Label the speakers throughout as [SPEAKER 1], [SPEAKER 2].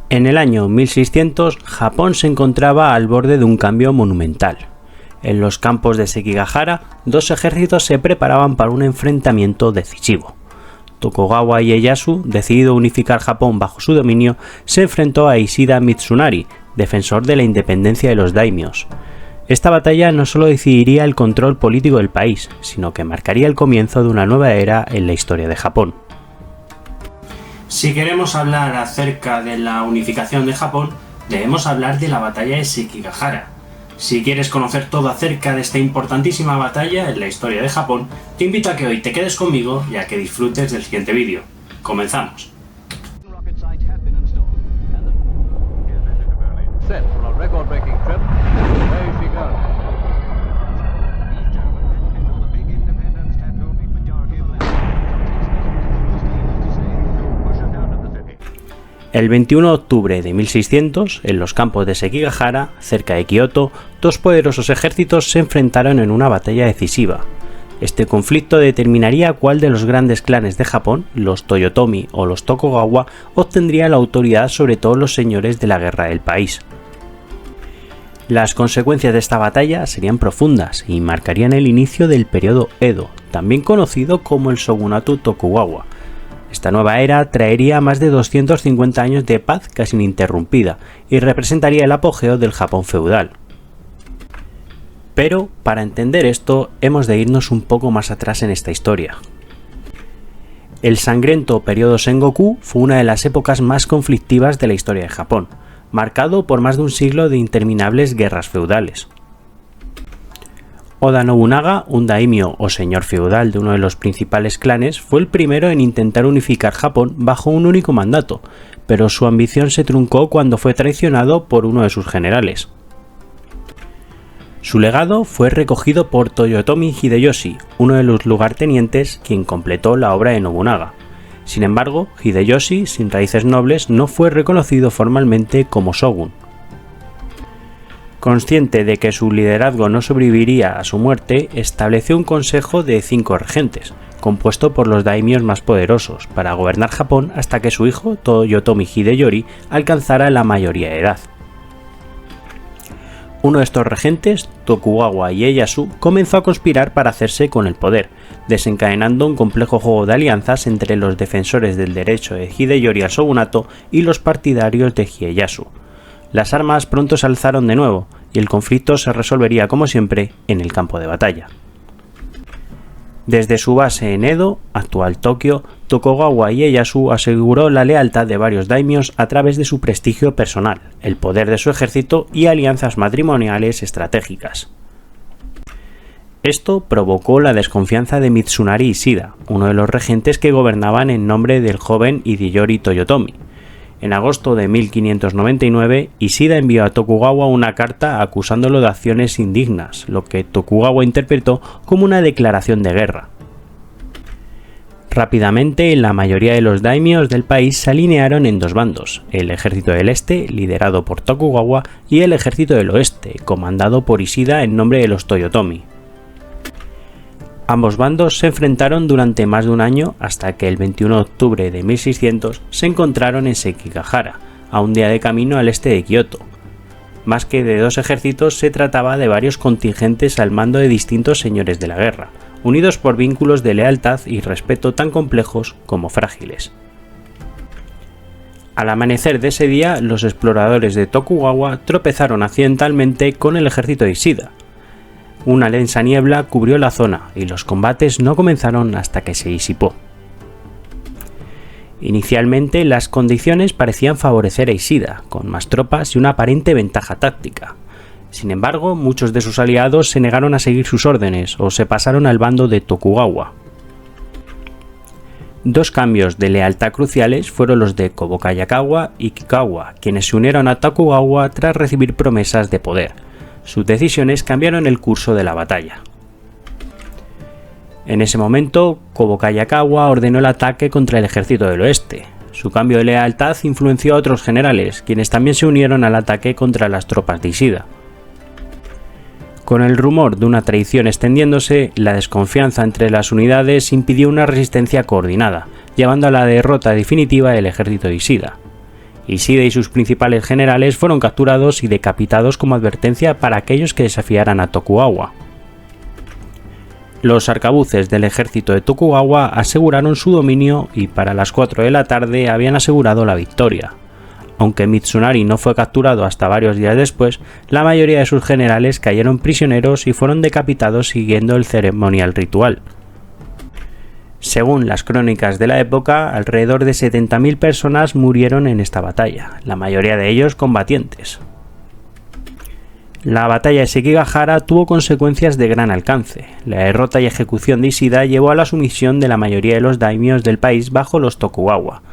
[SPEAKER 1] En el año 1600, Japón se encontraba al borde de un cambio monumental. En los campos de Sekigahara, dos ejércitos se preparaban para un enfrentamiento decisivo. Tokugawa Ieyasu, decidido a unificar Japón bajo su dominio, se enfrentó a Ishida Mitsunari, defensor de la independencia de los daimios. Esta batalla no solo decidiría el control político del país, sino que marcaría el comienzo de una nueva era en la historia de Japón. Si queremos hablar acerca de la unificación de Japón, debemos hablar de la batalla de Sekigahara. Si quieres conocer todo acerca de esta importantísima batalla en la historia de Japón, te invito a que hoy te quedes conmigo y a que disfrutes del siguiente vídeo. ¡Comenzamos! El 21 de octubre de 1600, en los campos de Sekigahara, cerca de Kioto, dos poderosos ejércitos se enfrentaron en una batalla decisiva. Este conflicto determinaría cuál de los grandes clanes de Japón, los Toyotomi o los Tokugawa, obtendría la autoridad sobre todos los señores de la guerra del país. Las consecuencias de esta batalla serían profundas y marcarían el inicio del periodo Edo, también conocido como el Shogunato Tokugawa. Esta nueva era traería más de 250 años de paz casi ininterrumpida y representaría el apogeo del Japón feudal. Pero, para entender esto, hemos de irnos un poco más atrás en esta historia. El sangriento periodo Sengoku fue una de las épocas más conflictivas de la historia de Japón, marcado por más de un siglo de interminables guerras feudales. Oda Nobunaga, un daimyo o señor feudal de uno de los principales clanes, fue el primero en intentar unificar Japón bajo un único mandato, pero su ambición se truncó cuando fue traicionado por uno de sus generales. Su legado fue recogido por Toyotomi Hideyoshi, uno de los lugartenientes, quien completó la obra de Nobunaga. Sin embargo, Hideyoshi, sin raíces nobles, no fue reconocido formalmente como shogun. Consciente de que su liderazgo no sobreviviría a su muerte, estableció un consejo de 5 regentes, compuesto por los daimios más poderosos, para gobernar Japón hasta que su hijo, Toyotomi Hideyori, alcanzara la mayoría de edad. Uno de estos regentes, Tokugawa Ieyasu, comenzó a conspirar para hacerse con el poder, desencadenando un complejo juego de alianzas entre los defensores del derecho de Hideyori al shogunato y los partidarios de Ieyasu. Las armas pronto se alzaron de nuevo, y el conflicto se resolvería como siempre en el campo de batalla. Desde su base en Edo, actual Tokio, Tokugawa Ieyasu aseguró la lealtad de varios daimios a través de su prestigio personal, el poder de su ejército y alianzas matrimoniales estratégicas. Esto provocó la desconfianza de Mitsunari Ishida, uno de los regentes que gobernaban en nombre del joven Hideyori Toyotomi. En agosto de 1599, Ishida envió a Tokugawa una carta acusándolo de acciones indignas, lo que Tokugawa interpretó como una declaración de guerra. Rápidamente, la mayoría de los daimios del país se alinearon en dos bandos, el ejército del este, liderado por Tokugawa, y el ejército del oeste, comandado por Ishida en nombre de los Toyotomi. Ambos bandos se enfrentaron durante más de un año hasta que el 21 de octubre de 1600 se encontraron en Sekigahara, a un día de camino al este de Kioto. Más que de dos ejércitos, se trataba de varios contingentes al mando de distintos señores de la guerra, unidos por vínculos de lealtad y respeto tan complejos como frágiles. Al amanecer de ese día, los exploradores de Tokugawa tropezaron accidentalmente con el ejército de Ishida. Una densa niebla cubrió la zona y los combates no comenzaron hasta que se disipó. Inicialmente las condiciones parecían favorecer a Ishida, con más tropas y una aparente ventaja táctica. Sin embargo, muchos de sus aliados se negaron a seguir sus órdenes o se pasaron al bando de Tokugawa. Dos cambios de lealtad cruciales fueron los de Kobokayakawa y Kikawa, quienes se unieron a Tokugawa tras recibir promesas de poder. Sus decisiones cambiaron el curso de la batalla. En ese momento, Kobokayakawa ordenó el ataque contra el ejército del oeste. Su cambio de lealtad influenció a otros generales, quienes también se unieron al ataque contra las tropas de Ishida. Con el rumor de una traición extendiéndose, la desconfianza entre las unidades impidió una resistencia coordinada, llevando a la derrota definitiva del ejército de Ishida. Ishida y sus principales generales fueron capturados y decapitados como advertencia para aquellos que desafiaran a Tokugawa. Los arcabuces del ejército de Tokugawa aseguraron su dominio y para las 4 de la tarde habían asegurado la victoria. Aunque Mitsunari no fue capturado hasta varios días después, la mayoría de sus generales cayeron prisioneros y fueron decapitados siguiendo el ceremonial ritual. Según las crónicas de la época, alrededor de 70.000 personas murieron en esta batalla, la mayoría de ellos combatientes. La batalla de Sekigahara tuvo consecuencias de gran alcance. La derrota y ejecución de Ishida llevó a la sumisión de la mayoría de los daimios del país bajo los Tokugawa.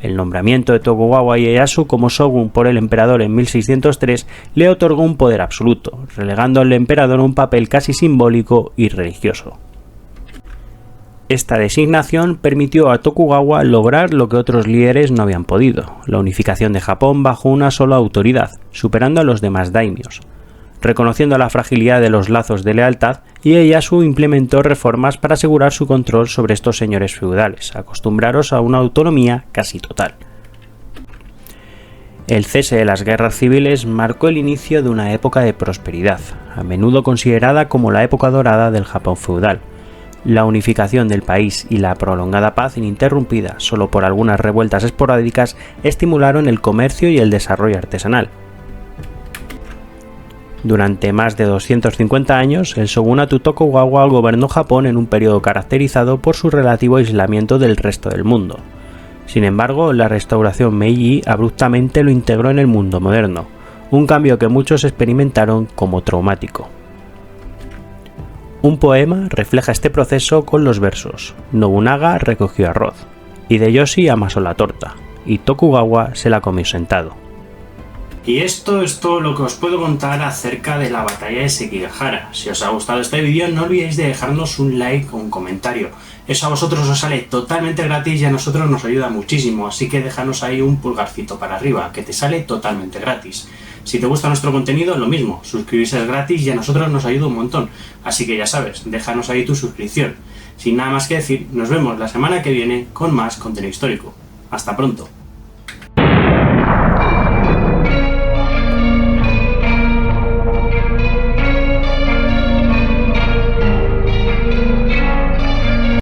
[SPEAKER 1] El nombramiento de Tokugawa Ieyasu como shogun por el emperador en 1603 le otorgó un poder absoluto, relegando al emperador un papel casi simbólico y religioso. Esta designación permitió a Tokugawa lograr lo que otros líderes no habían podido, la unificación de Japón bajo una sola autoridad, superando a los demás daimios. Reconociendo la fragilidad de los lazos de lealtad, Ieyasu implementó reformas para asegurar su control sobre estos señores feudales, acostumbrados a una autonomía casi total. El cese de las guerras civiles marcó el inicio de una época de prosperidad, a menudo considerada como la época dorada del Japón feudal. La unificación del país y la prolongada paz ininterrumpida solo por algunas revueltas esporádicas estimularon el comercio y el desarrollo artesanal. Durante más de 250 años, el shogunato Tokugawa gobernó Japón en un periodo caracterizado por su relativo aislamiento del resto del mundo. Sin embargo, la restauración Meiji abruptamente lo integró en el mundo moderno, un cambio que muchos experimentaron como traumático. Un poema refleja este proceso con los versos: Nobunaga recogió arroz, Hideyoshi amasó la torta, y Tokugawa se la comió sentado. Y esto es todo lo que os puedo contar acerca de la batalla de Sekigahara. Si os ha gustado este vídeo, no olvidéis de dejarnos un like o un comentario. Eso a vosotros os sale totalmente gratis y a nosotros nos ayuda muchísimo, así que déjanos ahí un pulgarcito para arriba, que te sale totalmente gratis. Si te gusta nuestro contenido, lo mismo, suscribirse es gratis y a nosotros nos ayuda un montón. Así que ya sabes, déjanos ahí tu suscripción. Sin nada más que decir, nos vemos la semana que viene con más contenido histórico. Hasta pronto.